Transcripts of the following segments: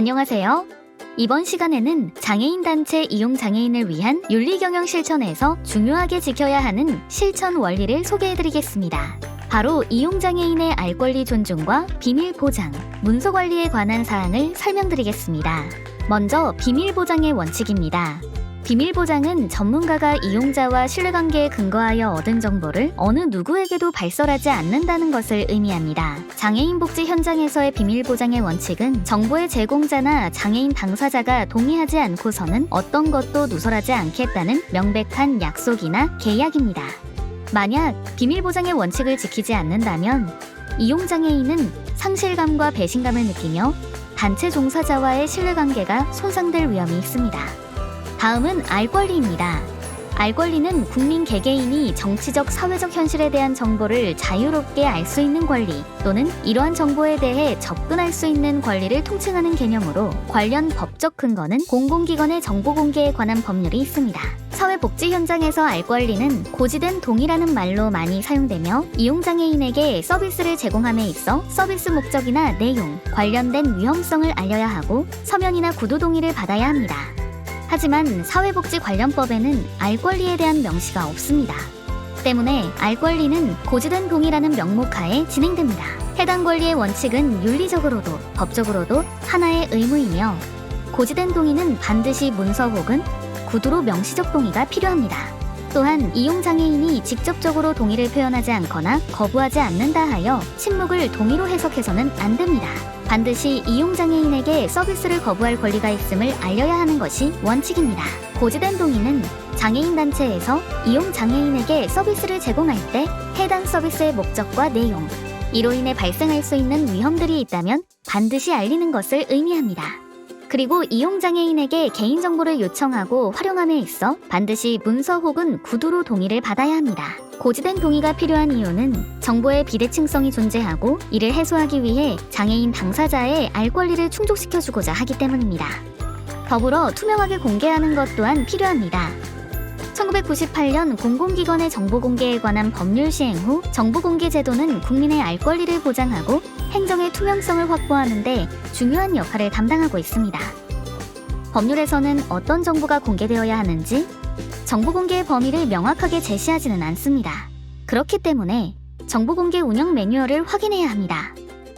안녕하세요. 이번 시간에는 장애인 단체 이용 장애인을 위한 윤리 경영 실천에서 중요하게 지켜야 하는 실천 원리를 소개해드리겠습니다. 바로 이용 장애인의 알 권리 존중과 비밀 보장, 문서 관리에 관한 사항을 설명드리겠습니다. 먼저 비밀 보장의 원칙입니다. 비밀 보장은 전문가가 이용자와 신뢰관계에 근거하여 얻은 정보를 어느 누구에게도 발설하지 않는다는 것을 의미합니다. 장애인 복지 현장에서의 비밀 보장의 원칙은 정보의 제공자나 장애인 당사자가 동의하지 않고서는 어떤 것도 누설하지 않겠다는 명백한 약속이나 계약입니다. 만약 비밀 보장의 원칙을 지키지 않는다면 이용 장애인은 상실감과 배신감을 느끼며 단체 종사자와의 신뢰관계가 손상될 위험이 있습니다. 다음은 알 권리입니다. 알 권리는 국민 개개인이 정치적, 사회적 현실에 대한 정보를 자유롭게 알 수 있는 권리 또는 이러한 정보에 대해 접근할 수 있는 권리를 통칭하는 개념으로 관련 법적 근거는 공공기관의 정보 공개에 관한 법률이 있습니다. 사회복지 현장에서 알 권리는 고지된 동의라는 말로 많이 사용되며 이용장애인에게 서비스를 제공함에 있어 서비스 목적이나 내용, 관련된 위험성을 알려야 하고 서면이나 구두 동의를 받아야 합니다. 하지만 사회복지관련법에는 알 권리에 대한 명시가 없습니다. 때문에 알 권리는 고지된 동의라는 명목하에 진행됩니다. 해당 권리의 원칙은 윤리적으로도 법적으로도 하나의 의무이며 고지된 동의는 반드시 문서 혹은 구두로 명시적 동의가 필요합니다. 또한 이용장애인이 직접적으로 동의를 표현하지 않거나 거부하지 않는다 하여 침묵을 동의로 해석해서는 안 됩니다. 반드시 이용장애인에게 서비스를 거부할 권리가 있음을 알려야 하는 것이 원칙입니다. 고지된 동의는 장애인 단체에서 이용장애인에게 서비스를 제공할 때 해당 서비스의 목적과 내용, 이로 인해 발생할 수 있는 위험들이 있다면 반드시 알리는 것을 의미합니다. 그리고 이용장애인에게 개인정보를 요청하고 활용함에 있어 반드시 문서 혹은 구두로 동의를 받아야 합니다. 고지된 동의가 필요한 이유는 정보의 비대칭성이 존재하고 이를 해소하기 위해 장애인 당사자의 알 권리를 충족시켜주고자 하기 때문입니다. 더불어 투명하게 공개하는 것 또한 필요합니다. 1998년 공공기관의 정보공개에 관한 법률 시행 후 정보공개 제도는 국민의 알 권리를 보장하고 행정의 투명성을 확보하는 데 중요한 역할을 담당하고 있습니다. 법률에서는 어떤 정보가 공개되어야 하는지 정보공개의 범위를 명확하게 제시하지는 않습니다. 그렇기 때문에 정보공개 운영 매뉴얼을 확인해야 합니다.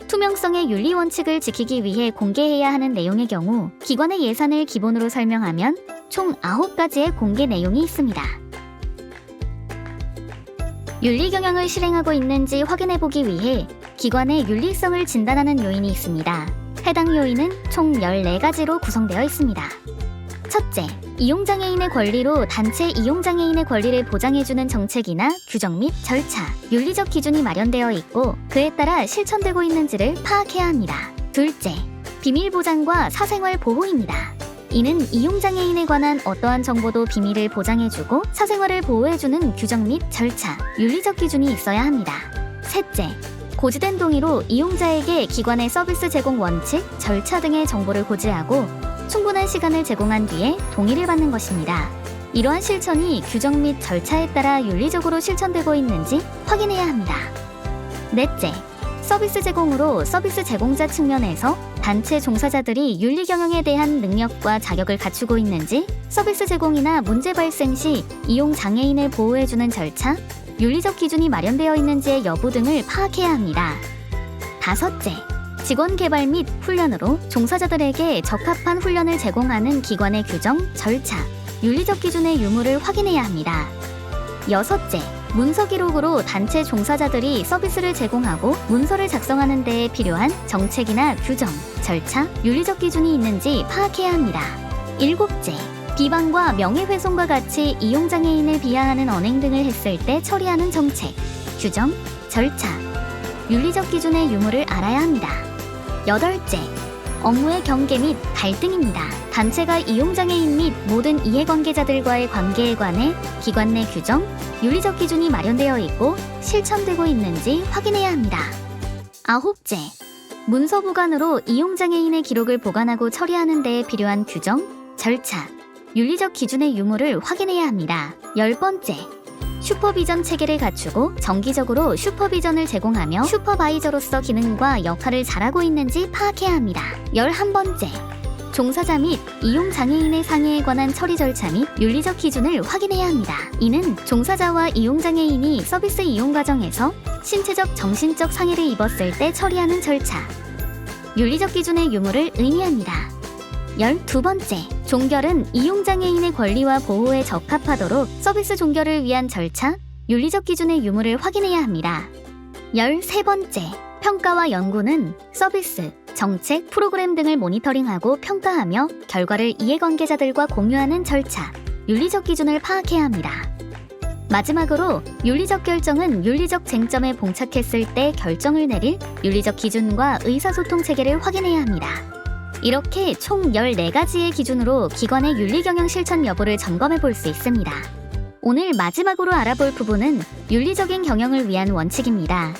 투명성의 윤리 원칙을 지키기 위해 공개해야 하는 내용의 경우 기관의 예산을 기본으로 설명하면 총 9가지의 공개 내용이 있습니다. 윤리 경영을 실행하고 있는지 확인해보기 위해 기관의 윤리성을 진단하는 요인이 있습니다. 해당 요인은 총 14가지로 구성되어 있습니다. 첫째, 이용장애인의 권리로 단체 이용장애인의 권리를 보장해주는 정책이나 규정 및 절차, 윤리적 기준이 마련되어 있고 그에 따라 실천되고 있는지를 파악해야 합니다. 둘째, 비밀 보장과 사생활 보호입니다. 이는 이용장애인에 관한 어떠한 정보도 비밀을 보장해주고 사생활을 보호해주는 규정 및 절차, 윤리적 기준이 있어야 합니다. 셋째, 고지된 동의로 이용자에게 기관의 서비스 제공 원칙, 절차 등의 정보를 고지하고 충분한 시간을 제공한 뒤에 동의를 받는 것입니다. 이러한 실천이 규정 및 절차에 따라 윤리적으로 실천되고 있는지 확인해야 합니다. 넷째, 서비스 제공으로 서비스 제공자 측면에서 단체 종사자들이 윤리 경영에 대한 능력과 자격을 갖추고 있는지, 서비스 제공이나 문제 발생 시 이용 장애인을 보호해주는 절차, 윤리적 기준이 마련되어 있는지의 여부 등을 파악해야 합니다. 다섯째, 직원 개발 및 훈련으로 종사자들에게 적합한 훈련을 제공하는 기관의 규정, 절차, 윤리적 기준의 유무를 확인해야 합니다. 여섯째, 문서 기록으로 단체 종사자들이 서비스를 제공하고 문서를 작성하는 데에 필요한 정책이나 규정, 절차, 윤리적 기준이 있는지 파악해야 합니다. 일곱째, 비방과 명예훼손과 같이 이용장애인을 비하하는 언행 등을 했을 때 처리하는 정책, 규정, 절차, 윤리적 기준의 유무를 알아야 합니다. 여덟째, 업무의 경계 및 갈등입니다. 단체가 이용장애인 및 모든 이해관계자들과의 관계에 관해 기관 내 규정, 윤리적 기준이 마련되어 있고 실천되고 있는지 확인해야 합니다. 아홉째, 문서 보관으로 이용장애인의 기록을 보관하고 처리하는 데에 필요한 규정, 절차, 윤리적 기준의 유무를 확인해야 합니다. 10번째, 슈퍼비전 체계를 갖추고 정기적으로 슈퍼비전을 제공하며 슈퍼바이저로서 기능과 역할을 잘하고 있는지 파악해야 합니다. 11번째, 종사자 및 이용장애인의 상해에 관한 처리 절차 및 윤리적 기준을 확인해야 합니다. 이는 종사자와 이용장애인이 서비스 이용 과정에서 신체적, 정신적 상해를 입었을 때 처리하는 절차, 윤리적 기준의 유무를 의미합니다. 12번째, 종결은 이용장애인의 권리와 보호에 적합하도록 서비스 종결을 위한 절차, 윤리적 기준의 유무를 확인해야 합니다. 13번째, 평가와 연구는 서비스, 정책, 프로그램 등을 모니터링하고 평가하며 결과를 이해관계자들과 공유하는 절차, 윤리적 기준을 파악해야 합니다. 마지막으로 윤리적 결정은 윤리적 쟁점에 봉착했을 때 결정을 내릴 윤리적 기준과 의사소통 체계를 확인해야 합니다. 이렇게 총 14가지의 기준으로 기관의 윤리경영 실천 여부를 점검해 볼 수 있습니다. 오늘 마지막으로 알아볼 부분은 윤리적인 경영을 위한 원칙입니다.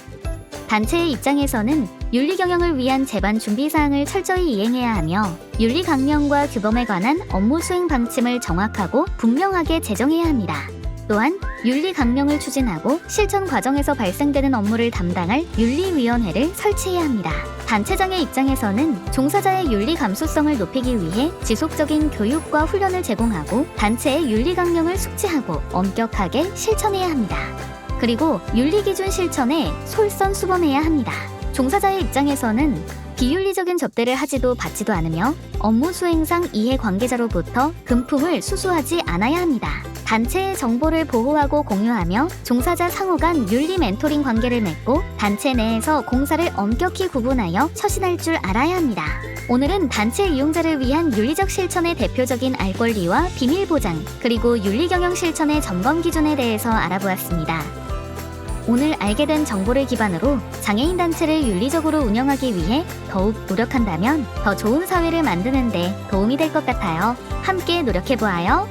단체의 입장에서는 윤리경영을 위한 제반 준비사항을 철저히 이행해야 하며 윤리 강령과 규범에 관한 업무 수행 방침을 정확하고 분명하게 제정해야 합니다. 또한 윤리 강령을 추진하고 실천 과정에서 발생되는 업무를 담당할 윤리위원회를 설치해야 합니다. 단체장의 입장에서는 종사자의 윤리 감수성을 높이기 위해 지속적인 교육과 훈련을 제공하고 단체의 윤리 강령을 숙지하고 엄격하게 실천해야 합니다. 그리고 윤리기준 실천에 솔선수범해야 합니다. 종사자의 입장에서는 비윤리적인 접대를 하지도 받지도 않으며 업무 수행상 이해관계자로부터 금품을 수수하지 않아야 합니다. 단체의 정보를 보호하고 공유하며 종사자 상호 간 윤리 멘토링 관계를 맺고 단체 내에서 공사를 엄격히 구분하여 처신할 줄 알아야 합니다. 오늘은 단체 이용자를 위한 윤리적 실천의 대표적인 알 권리와 비밀 보장, 그리고 윤리경영 실천의 점검 기준에 대해서 알아보았습니다. 오늘 알게 된 정보를 기반으로 장애인 단체를 윤리적으로 운영하기 위해 더욱 노력한다면 더 좋은 사회를 만드는 데 도움이 될 것 같아요. 함께 노력해보아요.